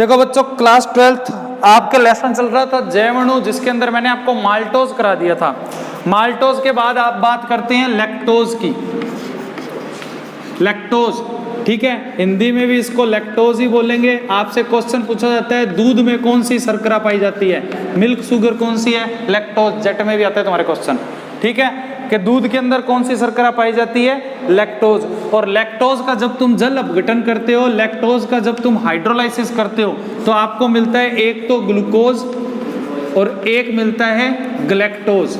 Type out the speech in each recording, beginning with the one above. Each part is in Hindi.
देखो बच्चों, क्लास 12th आपके लेसन चल रहा था जैवणु, जिसके अंदर मैंने आपको माल्टोज करा दिया था। माल्टोज के बाद आप बात करते हैं लैक्टोज की। लैक्टोज, ठीक है, हिंदी में भी इसको लैक्टोज ही बोलेंगे। आपसे क्वेश्चन पूछा जाता है दूध में कौन सी शर्करा पाई जाती है, मिल्क शुगर कौन सी है, लैक्टोज। जेट में भी आता है तुम्हारे क्वेश्चन, ठीक है, कि दूध के अंदर कौन सी शर्करा पाई जाती है, लैक्टोज। और लैक्टोज का जब तुम जल अपघटन करते हो, लैक्टोज का जब तुम हाइड्रोलाइसिस करते हो, तो आपको मिलता है एक तो ग्लूकोज और एक मिलता है ग्लैक्टोज।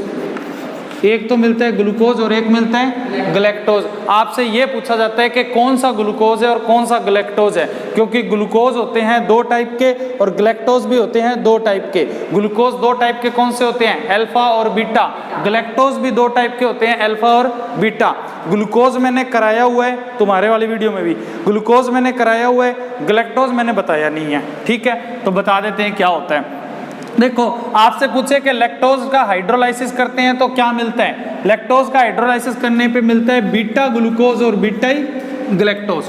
एक तो मिलता है ग्लूकोज और एक मिलता है ग्लैक्टोज। आपसे ये पूछा जाता है कि कौन सा ग्लूकोज है और कौन सा ग्लैक्टोज है, क्योंकि ग्लूकोज होते हैं 2 टाइप के और ग्लैक्टोज भी होते हैं 2 टाइप के। ग्लूकोज 2 टाइप के कौन से होते हैं, अल्फा और बीटा। ग्लैक्टोज भी 2 टाइप के होते हैं, अल्फा और बीटा। ग्लूकोज मैंने कराया हुआ है तुम्हारे वाली वीडियो में भी, ग्लूकोज मैंने कराया हुआ है, ग्लैक्टोज मैंने बताया नहीं है, ठीक है। तो बता देते हैं क्या होता है। देखो, आपसे पूछे कि लैक्टोज का हाइड्रोलाइसिस करते हैं तो क्या मिलता है। लैक्टोज का हाइड्रोलाइसिस करने पे मिलता है बीटा ग्लूकोज और बीटा ग्लैक्टोज,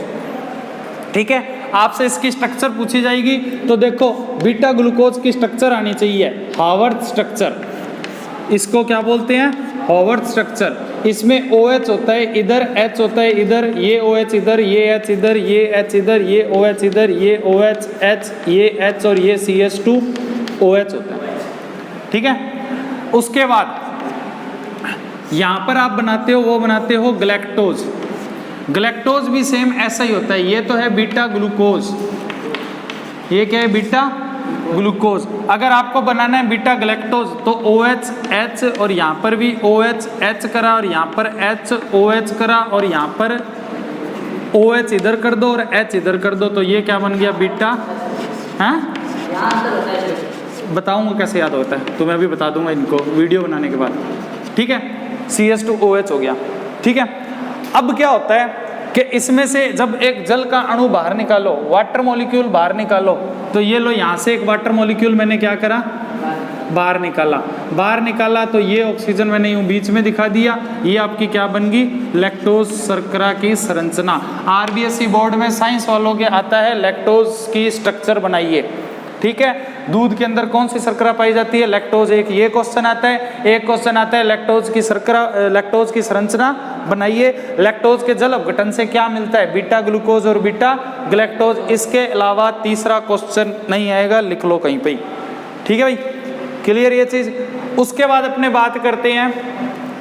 ठीक है। आपसे इसकी स्ट्रक्चर पूछी जाएगी तो देखो, बीटा ग्लूकोज की स्ट्रक्चर आनी चाहिए हावर्थ स्ट्रक्चर। इसको क्या बोलते हैं, हावर्थ स्ट्रक्चर। इसमें OH होता है इधर, H होता है इधर, ये OH इधर, ये H इधर, ये H इधर, ये OH इधर, ये OH H, ये H और ये CH2 OH होता है, ठीक है। उसके बाद यहां पर आप बनाते हो, वो बनाते हो ग्लैक्टोज। ग्लैक्टोज भी सेम ऐसा ही होता है। ये तो है बीटा ग्लूकोज, ये क्या है, बीटा ग्लूकोज। अगर आपको बनाना है बीटा ग्लैक्टोज तो OH H और यहाँ पर भी OH H करा और यहाँ पर H OH करा और यहाँ पर OH इधर कर दो और H इधर कर दो, तो ये क्या बन गया, बीटा। हाँ, बताऊंगा कैसे याद होता है, तो मैं भी बता दूंगा इनको वीडियो बनाने के बाद, ठीक है। CH2OH हो गया, ठीक है। अब क्या होता है कि इसमें से जब एक जल का अणु बाहर निकालो, वाटर मॉलिक्यूल बाहर निकालो, तो ये लो, यहाँ से एक वाटर मॉलिक्यूल मैंने क्या करा, बाहर निकाला तो ये ऑक्सीजन मैंने यूं बीच में दिखा दिया। ये आपकी क्या बन गई, लैक्टोज शर्करा की संरचना। RBSc बोर्ड में साइंस वालों के आता है लैक्टोज की स्ट्रक्चर बनाइए, ठीक है। दूध के अंदर कौन सी शर्करा पाई जाती है, लैक्टोज। एक ये क्वेश्चन आता है, एक क्वेश्चन आता है लैक्टोज की शर्करा, लैक्टोज की संरचना बनाइए। लैक्टोज के जल अपघटन से क्या मिलता है, बीटा ग्लूकोज और बीटा ग्लैक्टोज। इसके अलावा तीसरा क्वेश्चन नहीं आएगा, लिख लो कहीं पे, ठीक है भाई, क्लियर ये चीज। उसके बाद अपने बात करते हैं,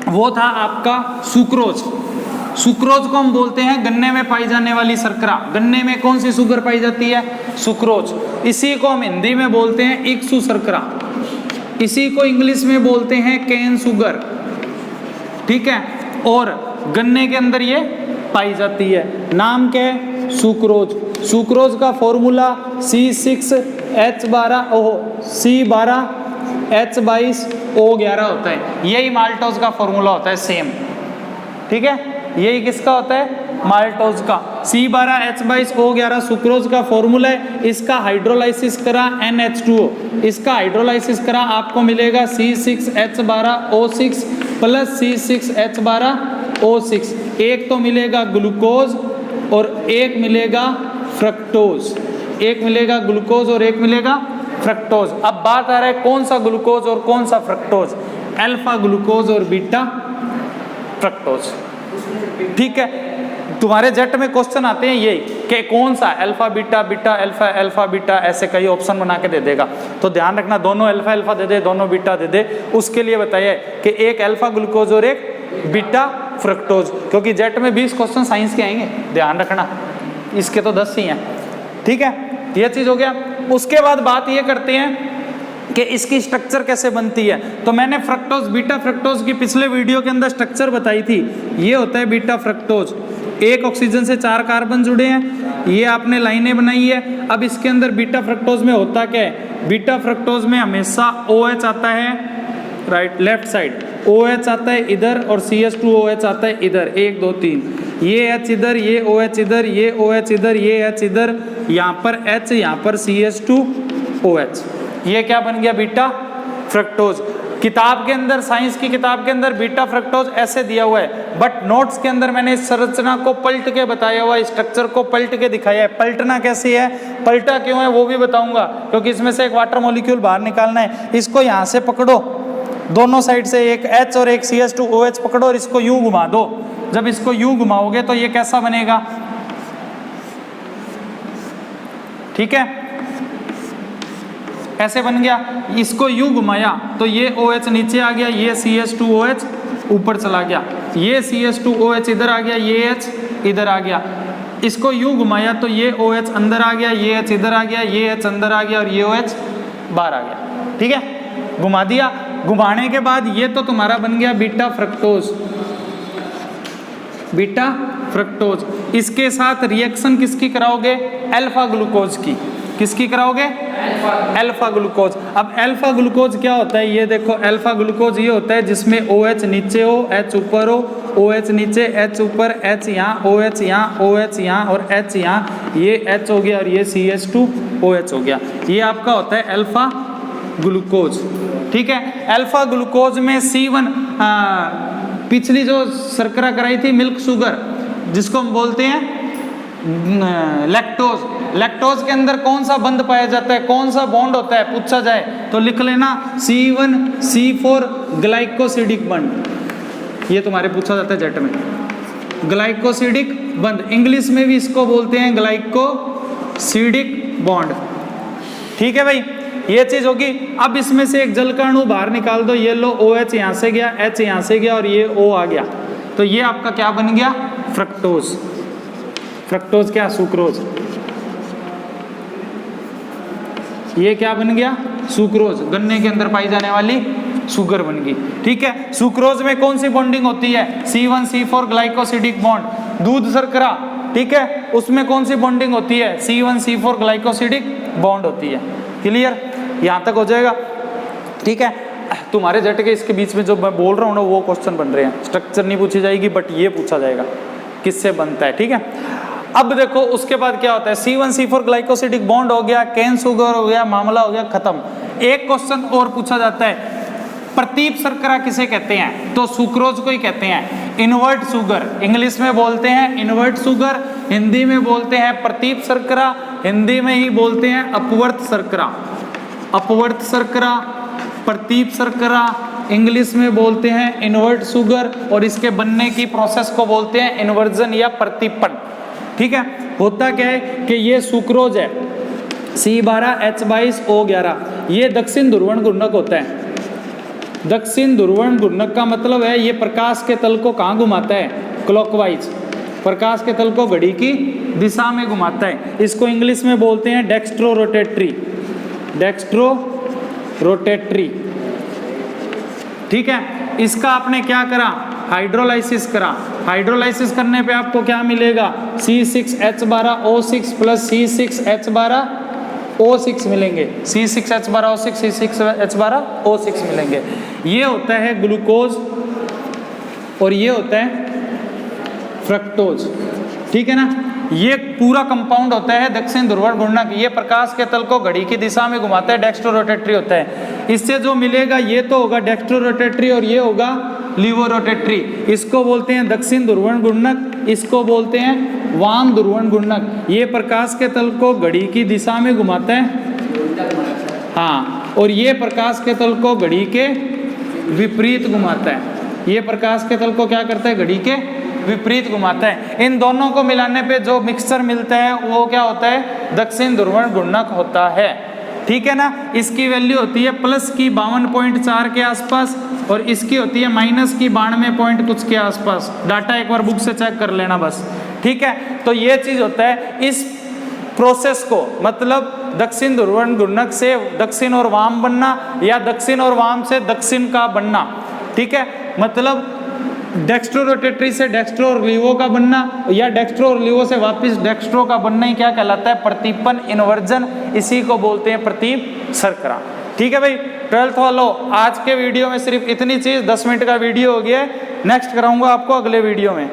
वो था आपका सुक्रोज। सुक्रोज को हम बोलते हैं गन्ने में पाई जाने वाली शर्करा। गन्ने में कौन सी शुगर पाई जाती है, सुक्रोज। इसी को हम हिंदी में बोलते हैं इक्सु शर्करा, इसी को इंग्लिश में बोलते हैं केन शुगर, ठीक है। और गन्ने के अंदर ये पाई जाती है। नाम क्या है, सुक्रोज। सुक्रोज का फॉर्मूला C6H12O11 होता है। यही माल्टोज का फॉर्मूला होता है, सेम, ठीक है। यही किसका होता है, माल्टोज का। C12H22O11 सुक्रोज का फॉर्मूला है। इसका हाइड्रोलाइसिस करा NH2O, इसका हाइड्रोलाइसिस करा, आपको मिलेगा C6H12O6 प्लस C6H12O6। एक तो मिलेगा ग्लूकोज और एक मिलेगा फ्रक्टोज, एक मिलेगा ग्लूकोज और एक मिलेगा फ्रक्टोज। अब बात आ रहा है कौन सा ग्लूकोज और कौन सा फ्रक्टोज, अल्फा ग्लूकोज और बीटा फ्रक्टोज, ठीक है। तुम्हारे जेट में क्वेश्चन आते हैं ये कि कौन सा alpha beta, beta alpha, alpha beta, ऐसे कई ऑप्शन बना के दे देगा। तो ध्यान रखना, दोनों अल्फा अल्फा दे दे, दोनों बीटा दे दे। उसके लिए बताइए कि एक अल्फा ग्लूकोज और एक बीटा फ्रक्टोज, क्योंकि जेट में 20 क्वेश्चन साइंस के आएंगे, ध्यान रखना। इसके तो 10 ही हैं, ठीक है। ये चीज हो गया। उसके बाद बात ये करते हैं कि इसकी स्ट्रक्चर कैसे बनती है। तो मैंने फ्रक्टोज, बीटा फ्रक्टोज की पिछले वीडियो के अंदर स्ट्रक्चर बताई थी। ये होता है बीटा फ्रक्टोज, एक ऑक्सीजन से 4 कार्बन जुड़े हैं, ये आपने लाइनें बनाई है। अब इसके अंदर बीटा फ्रक्टोज में होता क्या है, बीटा फ्रक्टोज में हमेशा OH आता है, राइट लेफ्ट साइड OH आता है इधर और CH2OH आता है इधर, 1 2 3, ये H इधर, ये OH इधर, ये OH इधर, ये H इधर, यहाँ पर H, यहाँ पर CH2OH। ये क्या बन गया, बीटा फ्रक्टोज। किताब के अंदर, साइंस की किताब के अंदर बीटा फ्रक्टोज ऐसे दिया हुआ है, बट नोट्स के अंदर मैंने इस संरचना को पलट के बताया हुआ है, स्ट्रक्चर को पलट के दिखाया है। पलटना कैसी है, पलटा क्यों है वो भी बताऊंगा, क्योंकि इसमें से एक वाटर मॉलिक्यूल बाहर निकालना है। इसको यहाँ से पकड़ो, दोनों साइड से एक H और एक CH2OH पकड़ो और इसको यूं घुमा दो। जब इसको यूं घुमाओगे तो ये कैसा बनेगा, ठीक है, ऐसे बन गया। इसको यूं घुमाया तो ये OH नीचे आ गया, ये CH2OH ऊपर चला गया, ये CH2OH इधर आ गया, ये H इधर आ गया। इसको यूं घुमाया तो ये OH अंदर आ गया, ये H इधर आ गया, ये H अंदर आ गया और ये OH बाहर आ गया, ठीक है, घुमा दिया। घुमाने के बाद ये तो तुम्हारा बन गया बीटा फ्रक्टोज, बीटा फ्रक्टोज। इसके साथ रिएक्शन किसकी कराओगे, अल्फा ग्लूकोज की। किसकी कराओगे, अल्फा ग्लूकोज। अब अल्फा ग्लूकोज क्या होता है, ये देखो, अल्फा ग्लूकोज ये होता है जिसमें OH नीचे हो, H ऊपर हो, OH नीचे, H ऊपर, H यहाँ, OH यहाँ, OH यहाँ और H यहाँ, ये H हो गया और ये CH2OH हो गया। ये आपका होता है अल्फा ग्लूकोज, ठीक है। अल्फा ग्लूकोज में C1, पिछली जो शर्करा कराई थी मिल्क शुगर, जिसको हम बोलते हैं लैक्टोज। लैक्टोज के अंदर कौन सा बंध पाया जाता है, कौन सा बॉन्ड होता है पूछा जाए तो लिख लेना C1C4 ग्लाइकोसिडिक बंध। ये तुम्हारे पूछा जाता है जेट में, ग्लाइकोसिडिक बंध। इंग्लिश में भी इसको बोलते हैं ग्लाइकोसिडिक बॉन्ड, ठीक है भाई, ये चीज होगी। अब इसमें से एक जल का अणु बाहर निकाल दो, ये लो OH यहाँ से गया, H यहाँ से गया और ये O आ गया, तो ये आपका क्या बन गया, फ्रक्टोज। फ्रक्टोज क्या, सुक्रोज। ये क्या बन गया, सुक्रोज, गन्ने के अंदर पाई जाने वाली शुगर बन गई, ठीक है। सुक्रोज में कौन सी बॉन्डिंग होती है, C1C4 ग्लाइकोसिडिक बॉन्ड। दूध शर्करा, ठीक है, उसमें कौन सी बॉन्डिंग होती है, C1C4 ग्लाइकोसिडिक बॉन्ड होती है। क्लियर, यहाँ तक हो जाएगा, ठीक है। तुम्हारे जेट के इसके बीच में जो मैं बोल रहा हूँ ना वो क्वेश्चन बन रहे हैं, स्ट्रक्चर नहीं पूछी जाएगी बट ये पूछा जाएगा किससे बनता है, ठीक है। अब देखो उसके बाद क्या होता है, C1C4 ग्लाइकोसिडिक बॉन्ड हो गया, कैन शुगर हो गया, मामला हो गया खत्म। एक क्वेश्चन और पूछा जाता है, प्रतीप शर्करा किसे कहते हैं, तो सुक्रोज को ही कहते हैं। इनवर्ट शुगर इंग्लिश में बोलते हैं इनवर्ट शुगर, हिंदी में बोलते हैं प्रतीप शर्करा, हिंदी में ही बोलते हैं अपवर्त शर्करा। अपवर्त शर्करा, प्रतीप शर्करा, इंग्लिश में बोलते हैं इनवर्ट शुगर और इसके बनने की प्रोसेस को बोलते हैं इन्वर्जन या प्रतीपन, ठीक है। होता क्या है कि ये सुक्रोज है, C12H22O11, ये दक्षिण ध्रुवण घूर्णक होता है। दक्षिण ध्रुवण घूर्णक का मतलब है ये प्रकाश के तल को कहाँ घुमाता है, क्लॉकवाइज, प्रकाश के तल को घड़ी की दिशा में घुमाता है। इसको इंग्लिश में बोलते हैं डेक्स्ट्रो रोटेटरी, डेक्स्ट्रो रोटेटरी, ठीक है। इसका आपने क्या करा, हाइड्रोलाइसिस करा। हाइड्रोलाइसिस करने पे आपको क्या मिलेगा, C6H12O6 प्लस C6H12O6 मिलेंगे, C6H12O6 C6H12O6 मिलेंगे। ये होता है ग्लूकोज और ये होता है फ्रक्टोज, ठीक है ना। ये पूरा कंपाउंड होता है दक्षिण ध्रुवण घूर्णक, ये प्रकाश के तल को घड़ी की दिशा में घुमाता है, डेक्स्ट्रो रोटेटरी होता है। इससे जो मिलेगा ये तो होगा डेक्स्ट्रो रोटेटरी और ये होगा लीवो रोटेटरी। इसको बोलते हैं दक्षिण ध्रुवण घूर्णक, इसको बोलते हैं वाम ध्रुवण घूर्णक। ये प्रकाश के तल को घड़ी की दिशा में घुमाता है, हाँ, और ये प्रकाश के तल को घड़ी के विपरीत घुमाता है। ये प्रकाश के तल को क्या करता है, घड़ी के विपरीत घुमाता है। इन दोनों को मिलाने पे जो मिक्सचर मिलता है वो क्या होता है, दक्षिण ध्रुवण घूर्णक होता है, ठीक है ना। इसकी वैल्यू होती है प्लस की 52.4 के आसपास और इसकी होती है माइनस की 92 पॉइंट कुछ के आसपास। डाटा एक बार बुक से चेक कर लेना बस, ठीक है। तो ये चीज होता है, इस प्रोसेस को मतलब दक्षिण ध्रुवण घूर्णक से दक्षिण और वाम बनना या दक्षिण और वाम से दक्षिण का बनना, ठीक है। मतलब डेक्स्ट्रो रोटेटरी से डेक्स्ट्रो और लीवो का बनना या डेक्स्ट्रो और लीवो से वापस डेक्स्ट्रो का बनना ही क्या कहलाता है, प्रतीपन, इन्वर्जन। इसी को बोलते हैं प्रतीप शर्करा, ठीक है भाई। 12th वालों, आज के वीडियो में सिर्फ इतनी चीज, 10 मिनट का वीडियो हो गया है। नेक्स्ट कराऊंगा आपको अगले वीडियो में।